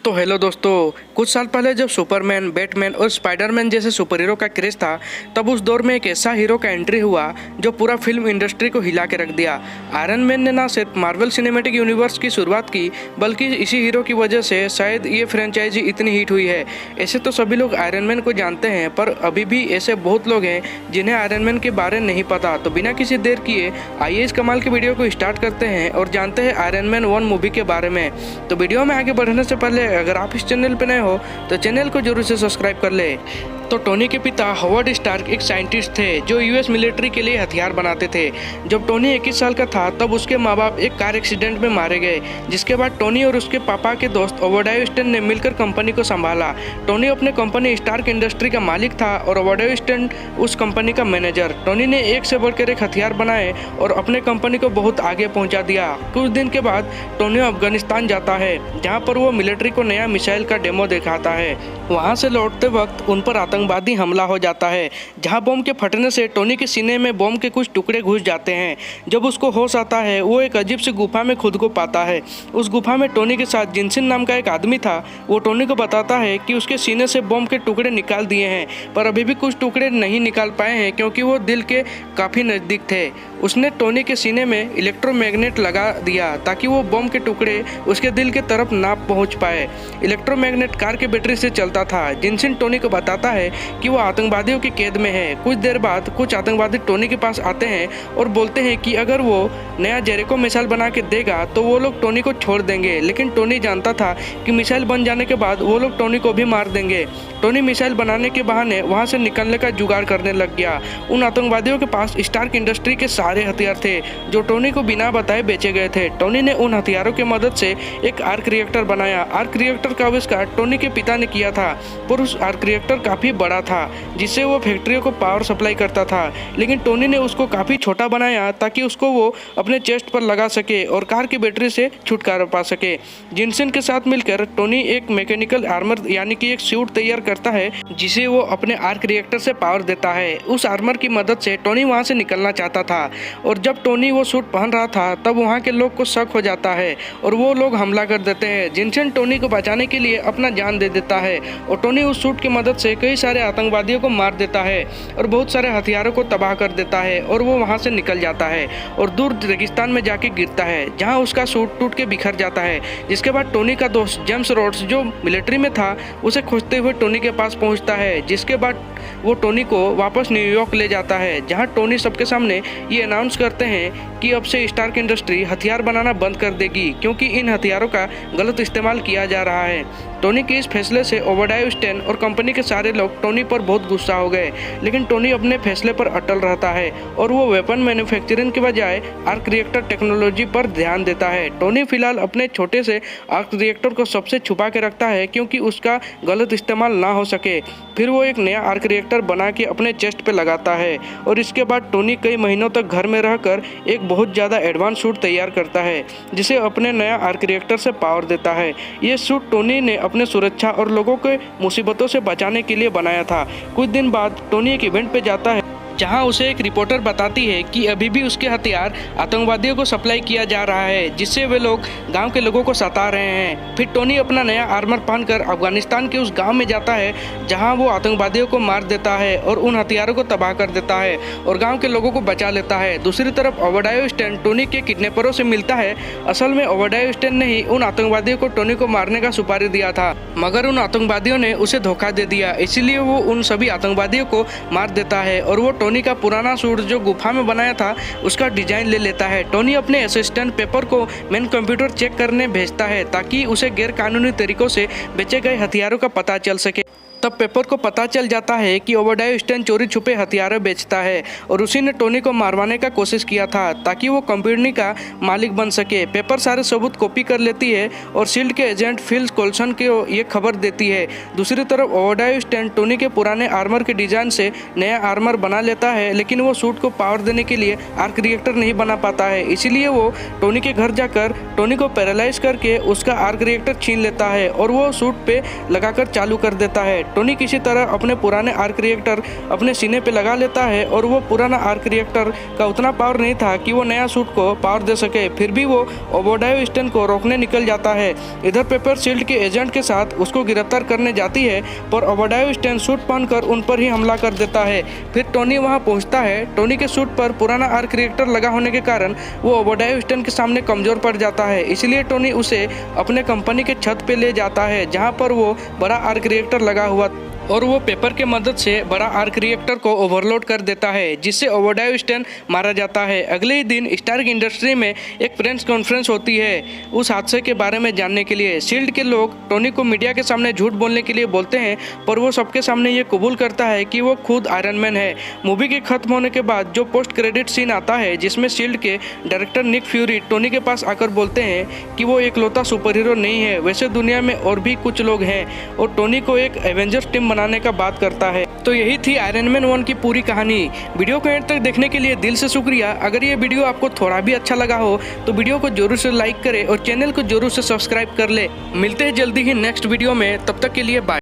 तो हेलो दोस्तों, कुछ साल पहले जब सुपरमैन, बैटमैन और स्पाइडरमैन जैसे सुपर हीरो का क्रेज था, तब उस दौर में एक ऐसा हीरो का एंट्री हुआ जो पूरा फिल्म इंडस्ट्री को हिला के रख दिया। आयरन मैन ने ना सिर्फ मार्वल सिनेमैटिक यूनिवर्स की शुरुआत की, बल्कि इसी हीरो की वजह से शायद ये फ्रेंचाइजी इतनी हिट हुई है। ऐसे तो सभी लोग आयरन मैन को जानते हैं, पर अभी भी ऐसे बहुत लोग हैं जिन्हें आयरन मैन के बारे में नहीं पता। तो बिना किसी देर किए आइए इस कमाल की वीडियो को स्टार्ट करते हैं और जानते हैं आयरन मैन 1 मूवी के बारे में। तो वीडियो में आगे बढ़ने से पहले अगर आप इस चैनल पर नए हो तो चैनल को जरूर से सब्सक्राइब कर ले। तो टोनी के पिता हॉवर्ड स्टार्क एक साइंटिस्ट थे जो यूएस मिलिट्री के लिए हथियार बनाते थे। जब टोनी 21 साल का था तब उसके माँ बाप एक कार एक्सीडेंट में मारे गए, जिसके बाद टोनी और उसके पापा के दोस्त ओबाडिया स्टैन ने मिलकर कंपनी को संभाला। टोनी अपने कंपनी स्टार्क इंडस्ट्री का मालिक था और ओबाडिया स्टैन उस कंपनी का मैनेजर। टोनी ने एक से बढ़कर एक हथियार बनाए और अपने कंपनी को बहुत आगे पहुँचा दिया। कुछ दिन के बाद टोनी अफगानिस्तान जाता है, जहाँ पर वो मिलिट्री को नया मिसाइल का डेमो दिखाता है। वहाँ से लौटते वक्त उन पर आतंकवादी हमला हो जाता है, जहां बम के फटने से टोनी के सीने में बम के कुछ टुकड़े घुस जाते हैं। जब उसको होश आता है, वो एक अजीब सी गुफा में खुद को पाता है। उस गुफा में टोनी के साथ जिनसिन नाम का एक आदमी था। वो टोनी को बताता है कि उसके सीने से बम के टुकड़े निकाल दिए हैं, पर अभी भी कुछ टुकड़े नहीं निकाल पाए हैं क्योंकि वो दिल के काफ़ी नज़दीक थे। उसने टोनी के सीने में इलेक्ट्रोमैग्नेट लगा दिया ताकि वो बम के टुकड़े उसके दिल के तरफ ना पहुंच पाए। इलेक्ट्रोमैग्नेट कार के बैटरी से चलता था। जिनसिन टोनी को बताता है कि वो आतंकवादियों की कैद में है। कुछ देर बाद कुछ आतंकवादी टोनी के पास आते हैं और बोलते हैं कि अगर वो नया जेरिको मिसाइल बना के देगा तो वो लोग टोनी को छोड़ देंगे, लेकिन टोनी जानता था कि मिसाइल बन जाने के बाद वो लोग टोनी को भी मार देंगे। टोनी मिसाइल बनाने के बहाने वहाँ से निकलने का जुगाड़ करने लग गया। उन आतंकवादियों के पास स्टार्क इंडस्ट्री के सारे हथियार थे जो टोनी को बिना बताए बेचे गए थे। टोनी ने उन हथियारों की मदद से एक आर्क रिएक्टर बनाया। आर्क रिएक्टर का आविष्कार टोनी के पिता ने किया था, पर उस आर्क रिएक्टर काफ़ी बड़ा था जिससे वो फैक्ट्रियों को पावर सप्लाई करता था, लेकिन टोनी ने उसको काफ़ी छोटा बनाया ताकि उसको वो अपने चेस्ट पर लगा सके और कार की बैटरी से छुटकारा पा सके। जिनसिन के साथ मिलकर टोनी एक मैकेनिकल आर्मर यानी कि एक सूट तैयार करता है जिसे वो अपने आर्क रिएक्टर से पावर देता है। उस आर्मर की मदद से टोनी वहाँ से निकलना चाहता था, और जब टोनी वो सूट पहन रहा था तब वहाँ के लोग को शक हो जाता है और वो लोग हमला कर देते हैं। जिनसिन टोनी को बचाने के लिए अपना जान दे देता है और टोनी उस सूट की मदद से कई सारे आतंकवादियों को मार देता है और बहुत सारे हथियारों को तबाह कर देता है, और वो वहाँ से निकल जाता है और दूर रेगिस्तान में जाके गिरता है जहाँ उसका सूट टूट के बिखर जाता है। जिसके बाद टोनी का दोस्त जेम्स रोड्स जो मिलिट्री में था उसे खोजते हुए टोनी के पास पहुँचता है, जिसके बाद वो टोनी को वापस न्यूयॉर्क ले जाता है, जहाँ टोनी सबके सामने ये अनाउंस करते हैं कि अब से स्टार्क इंडस्ट्री हथियार बनाना बंद कर देगी क्योंकि इन हथियारों का गलत इस्तेमाल किया जा रहा है। टोनी के इस फैसले से ओबाडिया स्टैन और कंपनी के सारे लोग टोनी पर बहुत गुस्सा हो गए, लेकिन टोनी अपने फैसले पर अटल रहता है और वो वेपन मैन्युफैक्चरिंग के बजाय आर्क रिएक्टर टेक्नोलॉजी पर ध्यान देता है। टोनी फिलहाल अपने छोटे से आर्क रिएक्टर को सबसे छुपा के रखता है क्योंकि उसका गलत इस्तेमाल ना हो सके। फिर वो एक नया आर्क रिएक्टर बना के अपने चेस्ट पे लगाता है और इसके बाद टोनी कई महीनों तक घर में रहकर एक बहुत ज़्यादा एडवांस सूट तैयार करता है जिसे अपने नया आर्क रिएक्टर से पावर देता है। ये सूट टोनी ने अपने सुरक्षा और लोगों के मुसीबतों से बचाने के लिए बनाया था। कुछ दिन बाद टोनी एक इवेंट पे जाता है जहां उसे एक रिपोर्टर बताती है कि अभी भी उसके हथियार आतंकवादियों को सप्लाई किया जा रहा है, जिससे वे लोग गांव के लोगों को सता रहे हैं। फिर टोनी अपना नया आर्मर पहनकर अफगानिस्तान के उस गांव में जाता है जहां वो आतंकवादियों को मार देता है और उन हथियारों को तबाह कर देता है और गाँव के लोगों को बचा लेता है। दूसरी तरफ ओबाडिया स्टैन टोनी के किडनैपरों से मिलता है। असल में ओबाडिया स्टैन ने ही उन आतंकवादियों को टोनी को मारने का सुपारी दिया था, मगर उन आतंकवादियों ने उसे धोखा दे दिया, इसीलिए वो उन सभी आतंकवादियों को मार देता है और वो टोनी का पुराना सूट जो गुफा में बनाया था उसका डिजाइन ले लेता है। टोनी अपने असिस्टेंट पेपर को मेन कंप्यूटर चेक करने भेजता है ताकि उसे गैर कानूनी तरीकों से बेचे गए हथियारों का पता चल सके। तब पेपर को पता चल जाता है कि ओबाडिया स्टैन चोरी छुपे हथियार बेचता है और उसी ने टोनी को मारवाने का कोशिश किया था ताकि वो कंपनी का मालिक बन सके। पेपर सारे सबूत कॉपी कर लेती है और शील्ड के एजेंट फिल कोल्सन को ये खबर देती है। दूसरी तरफ ओबाडिया स्टैन टोनी के पुराने आर्मर के डिजाइन से नया आर्मर बना लेता है, लेकिन वो सूट को पावर देने के लिए आर्क रिएक्टर नहीं बना पाता है, इसीलिए वो टोनी के घर जाकर टोनी को पैरालाइज करके उसका आर्क रिएक्टर छीन लेता है और वो सूट पे लगाकर चालू कर देता है। टोनी किसी तरह अपने पुराने आर्क रिएक्टर अपने सीने पे लगा लेता है और वो पुराना आर्क रिएक्टर का उतना पावर नहीं था कि वो नया सूट को पावर दे सके। फिर भी वो ओबेडायो स्टेन को रोकने निकल जाता है। इधर पेपर शील्ड के एजेंट के साथ उसको गिरफ्तार करने जाती है, पर ओबेडायो स्टेन सूट पहनकर उन पर ही हमला कर देता है। फिर टोनी वहां पहुंचता है। टोनी के सूट पर पुराना आर्क रिएक्टर लगा होने के कारण वो ओबेडायो स्टेन के सामने कमजोर पड़ जाता है, इसलिए टोनी उसे अपने कंपनी के छत पे ले जाता है जहां पर वो बड़ा आर्क रिएक्टर लगा हुआ और वो पेपर के मदद से बड़ा आर्क रिएक्टर को ओवरलोड कर देता है, जिससे ओबेडायो स्टेन मारा जाता है। अगले ही दिन स्टार्क इंडस्ट्री में एक प्रेस कॉन्फ्रेंस होती है उस हादसे के बारे में जानने के लिए। शील्ड के लोग टोनी को मीडिया के सामने झूठ बोलने के लिए बोलते हैं, पर वो सबके सामने ये कबूल करता है कि वो खुद आयरन मैन है। मूवी के खत्म होने के बाद जो पोस्ट क्रेडिट सीन आता है जिसमें शील्ड के डायरेक्टर निक फ्यूरी टोनी के पास आकर बोलते हैं कि वो एकलौता सुपर हीरो नहीं है, वैसे दुनिया में और भी कुछ लोग हैं, और टोनी को एक एवेंजर्स टीम बनाने का बात करता है। तो यही थी आयरन मैन 1 की पूरी कहानी। वीडियो को एंड तक देखने के लिए दिल से शुक्रिया। अगर ये वीडियो आपको थोड़ा भी अच्छा लगा हो तो वीडियो को जरूर से लाइक करें और चैनल को जरूर से सब्सक्राइब कर ले। मिलते हैं जल्दी ही नेक्स्ट वीडियो में, तब तक के लिए बाय।